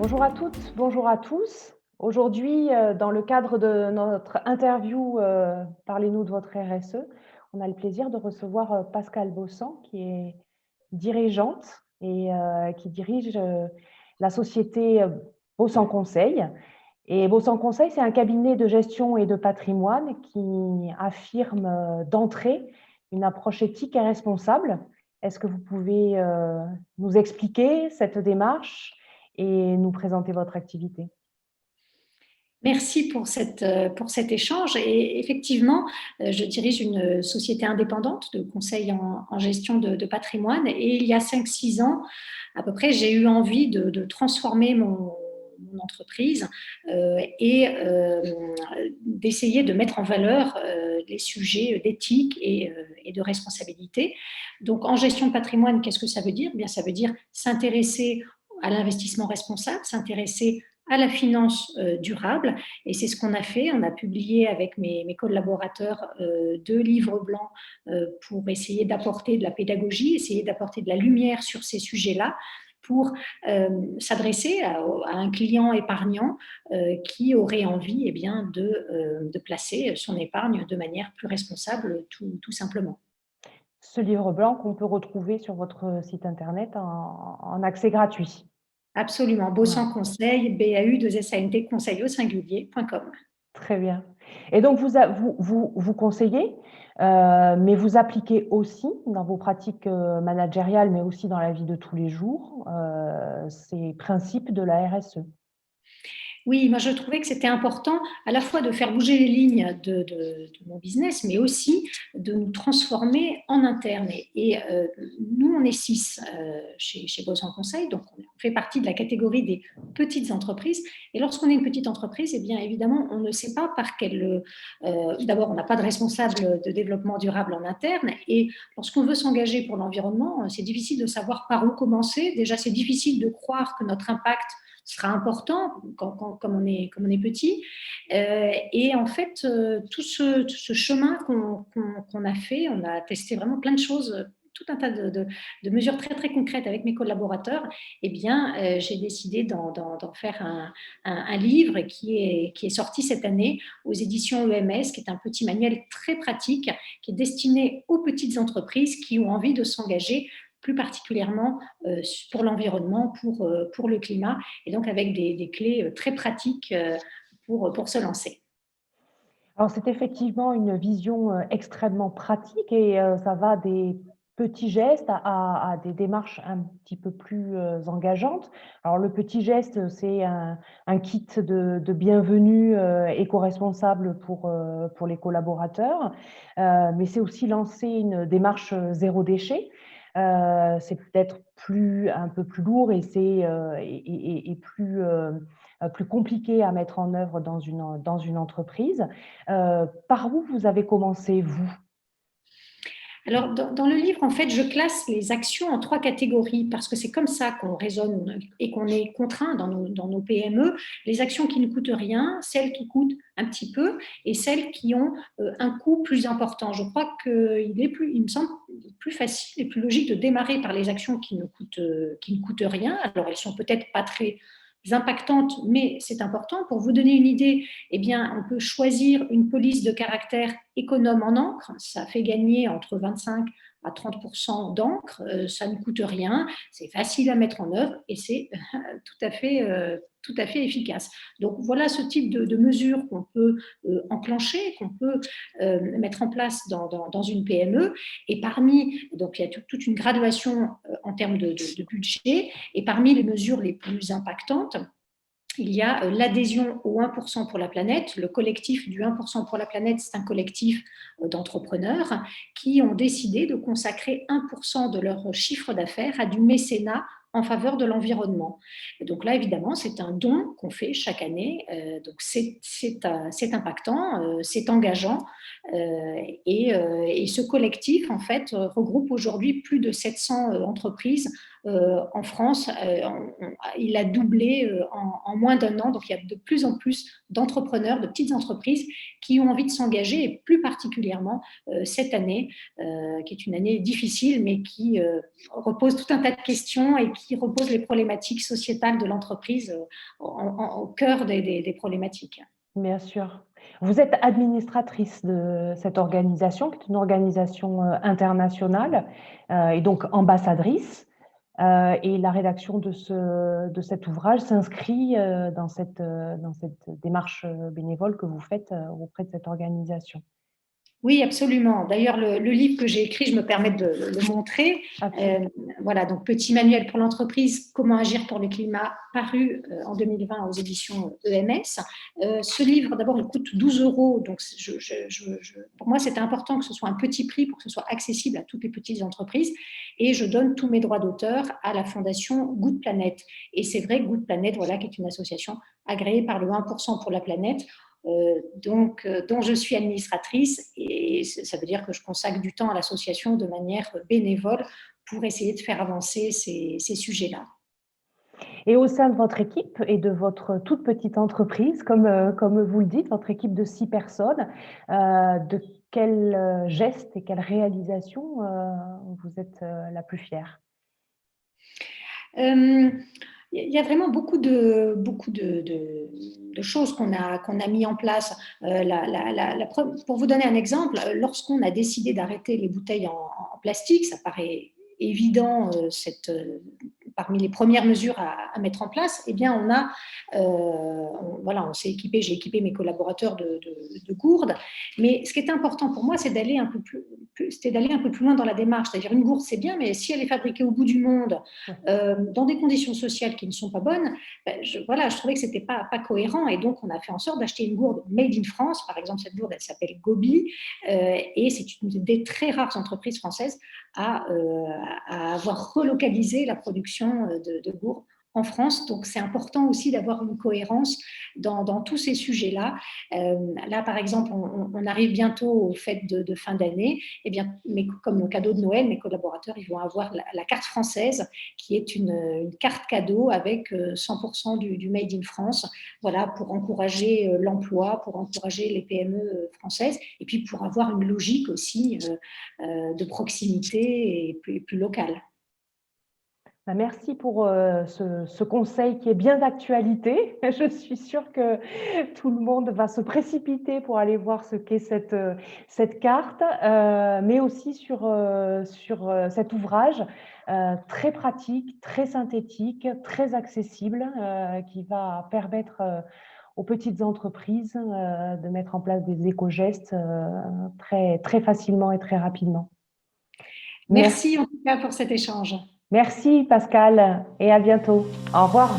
Bonjour à toutes, bonjour à tous. Aujourd'hui, dans le cadre de notre interview, Parlez-nous de votre RSE, on a le plaisir de recevoir, Pascale Bossan qui est dirigeante et qui dirige, la société, Bossan Conseil. Et Bossan Conseil, c'est un cabinet de gestion et de patrimoine qui affirme, d'entrée une approche éthique et responsable. Est-ce que vous pouvez, nous expliquer cette démarche et nous présenter votre activité? Merci pour cet échange. Et effectivement, je dirige une société indépendante de conseil en gestion de patrimoine. Et il y a 5-6 ans, à peu près, j'ai eu envie de transformer mon entreprise et d'essayer de mettre en valeur les sujets d'éthique et de responsabilité. Donc, en gestion de patrimoine, qu'est-ce que ça veut dire? Eh bien, ça veut dire s'intéresser à l'investissement responsable, s'intéresser à la finance durable. Et c'est ce qu'on a fait. On a publié avec mes collaborateurs 2 livres blancs pour essayer d'apporter de la pédagogie, essayer d'apporter de la lumière sur ces sujets-là pour s'adresser à un client épargnant qui aurait envie de placer son épargne de manière plus responsable, tout simplement. Ce livre blanc qu'on peut retrouver sur votre site internet en accès gratuit. Absolument. Voilà, Bossan Conseil, BAU2SANT, conseil au singulier.com. très bien. Et donc vous conseillez, mais vous appliquez aussi dans vos pratiques, managériales, mais aussi dans la vie de tous les jours, ces principes de la RSE? Oui, moi je trouvais que c'était important à la fois de faire bouger les lignes de mon business, mais aussi de nous transformer en interne. Nous, on est 6 chez Bossan Conseil, donc on fait partie de la catégorie des petites entreprises. Et lorsqu'on est une petite entreprise, eh bien évidemment, on ne sait pas par quel. D'abord, on n'a pas de responsable de développement durable en interne. Et lorsqu'on veut s'engager pour l'environnement, c'est difficile de savoir par où commencer. Déjà, c'est difficile de croire que notre impact sera important comme on est petit. Et en fait, tout ce chemin qu'on a fait, on a testé vraiment plein de choses, tout un tas de mesures très, très concrètes avec mes collaborateurs. Eh bien, j'ai décidé d'en faire un livre qui est sorti cette année aux éditions EMS, qui est un petit manuel très pratique, qui est destiné aux petites entreprises qui ont envie de s'engager plus particulièrement pour l'environnement, pour le climat, et donc avec des clés très pratiques pour se lancer. Alors c'est effectivement une vision, extrêmement pratique et ça va des petits gestes à des démarches un petit peu plus, engageantes. Alors le petit geste, c'est un kit de bienvenue, éco-responsable pour les collaborateurs, mais c'est aussi lancer une démarche, zéro déchet. C'est peut-être un peu plus lourd et c'est, plus compliqué à mettre en œuvre dans une entreprise. Par où vous avez commencé, vous? Alors, dans le livre, en fait, je classe les actions en 3 catégories parce que c'est comme ça qu'on raisonne et qu'on est contraint dans nos PME. Les actions qui ne coûtent rien, celles qui coûtent un petit peu et celles qui ont un coût plus important. Je crois il me semble plus facile et plus logique de démarrer par les actions qui ne coûtent rien. Alors, elles sont peut-être pas très impactantes, mais c'est important. Pour vous donner une idée, eh bien, on peut choisir une police de caractère économe en encre. Ça fait gagner entre 25 à 30% d'encre. Ça ne coûte rien, c'est facile à mettre en œuvre et c'est tout à fait efficace. Donc voilà ce type de mesures qu'on peut enclencher, qu'on peut mettre en place dans une PME. Et donc il y a toute une graduation en termes de budget. Et parmi les mesures les plus impactantes, il y a l'adhésion au 1% pour la planète. Le collectif du 1% pour la planète, c'est un collectif d'entrepreneurs qui ont décidé de consacrer 1% de leur chiffre d'affaires à du mécénat en faveur de l'environnement. Et donc là, évidemment, c'est un don qu'on fait chaque année. Donc c'est impactant, c'est engageant. Et ce collectif, en fait, regroupe aujourd'hui plus de 700 entreprises en France. Il a doublé en moins d'1 an, donc il y a de plus en plus d'entrepreneurs, de petites entreprises qui ont envie de s'engager, et plus particulièrement cette année, qui est une année difficile, mais qui repose tout un tas de questions et qui repose les problématiques sociétales de l'entreprise au cœur des problématiques. Bien sûr. Vous êtes administratrice de cette organisation, qui est une organisation internationale, et donc ambassadrice. Et la rédaction de cet ouvrage s'inscrit dans cette démarche bénévole que vous faites auprès de cette organisation. Oui, absolument. D'ailleurs, le livre que j'ai écrit, je me permets de le montrer. Voilà, donc Petit manuel pour l'entreprise, comment agir pour le climat, paru en 2020 aux éditions EMS. Ce livre, d'abord, il coûte 12 €. Donc, pour moi, c'était important que ce soit un petit prix pour que ce soit accessible à toutes les petites entreprises. Et je donne tous mes droits d'auteur à la fondation Good Planet. Et c'est vrai, Good Planet, voilà, qui est une association agréée par le 1% pour la planète. Dont je suis administratrice, et ça veut dire que je consacre du temps à l'association de manière bénévole pour essayer de faire avancer ces sujets-là. Et au sein de votre équipe et de votre toute petite entreprise, comme vous le dites, votre équipe de 6 personnes, de quel geste et quelle réalisation vous êtes la plus fière? Il y a vraiment beaucoup de choses qu'on a mis en place. Pour vous donner un exemple, lorsqu'on a décidé d'arrêter les bouteilles en plastique, ça paraît évident, parmi les premières mesures à mettre en place, eh bien on s'est équipé, j'ai équipé mes collaborateurs de gourdes. Mais ce qui est important pour moi, c'est d'aller un peu plus loin dans la démarche. C'est-à-dire, une gourde, c'est bien, mais si elle est fabriquée au bout du monde, dans des conditions sociales qui ne sont pas bonnes, je trouvais que c'était pas cohérent. Et donc, on a fait en sorte d'acheter une gourde made in France. Par exemple, cette gourde, elle s'appelle Gobi, et c'est une des très rares entreprises françaises à avoir relocalisé la production de gourdes en France. Donc, c'est important aussi d'avoir une cohérence dans tous ces sujets-là. Là, par exemple, on arrive bientôt aux fêtes de fin d'année. Eh bien, comme cadeau de Noël, mes collaborateurs, ils vont avoir la carte française, qui est une carte cadeau avec 100% du Made in France, voilà, pour encourager l'emploi, pour encourager les PME françaises, et puis pour avoir une logique aussi de proximité et plus locale. Merci pour ce conseil qui est bien d'actualité. Je suis sûre que tout le monde va se précipiter pour aller voir ce qu'est cette carte, mais aussi sur cet ouvrage très pratique, très synthétique, très accessible, qui va permettre aux petites entreprises de mettre en place des éco-gestes très, très facilement et très rapidement. Merci en tout cas pour cet échange. Merci Pascal et à bientôt. Au revoir.